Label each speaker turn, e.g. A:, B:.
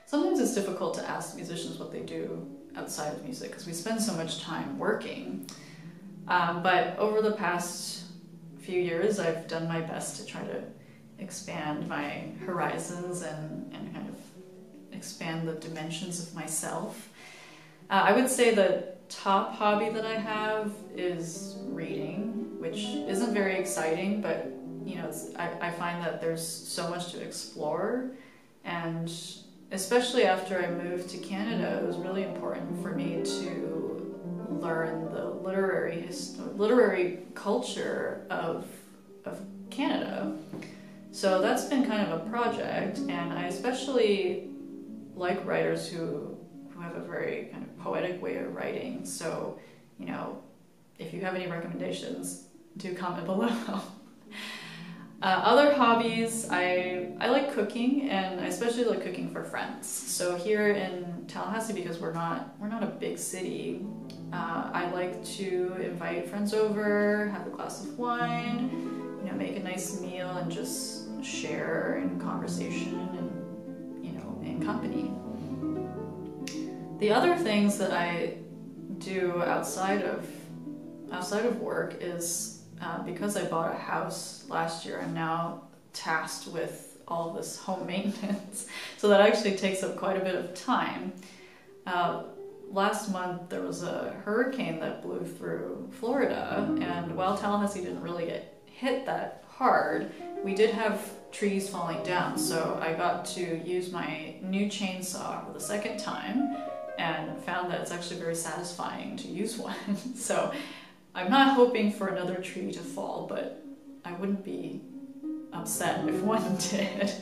A: sometimes it's difficult to ask musicians what they do outside of music because we spend so much time working. But over the past few years, I've done my best to try to expand my horizons and kind of expand the dimensions of myself. I would say the top hobby that I have is reading, which isn't very exciting, but you know, I find that there's so much to explore, and especially after I moved to Canada, it was really important for me to learn the literary culture of Canada. So that's been kind of a project, and I especially like writers who have a very kind of poetic way of writing. So, you know, if you have any recommendations, do comment below. Other hobbies, I like cooking, and I especially like cooking for friends. So here in Tallahassee, because we're not a big city, I like to invite friends over, have a glass of wine, you know, make a nice meal, and just share in conversation and, you know, in company. The other things that I do outside of work is because I bought a house last year, I'm now tasked with all this home maintenance. So that actually takes up quite a bit of time. Last month there was a hurricane that blew through Florida, and while Tallahassee didn't really get hit that hard, we did have trees falling down. So I got to use my new chainsaw for the second time and found that it's actually very satisfying to use one. So I'm not hoping for another tree to fall, but I wouldn't be upset if one did.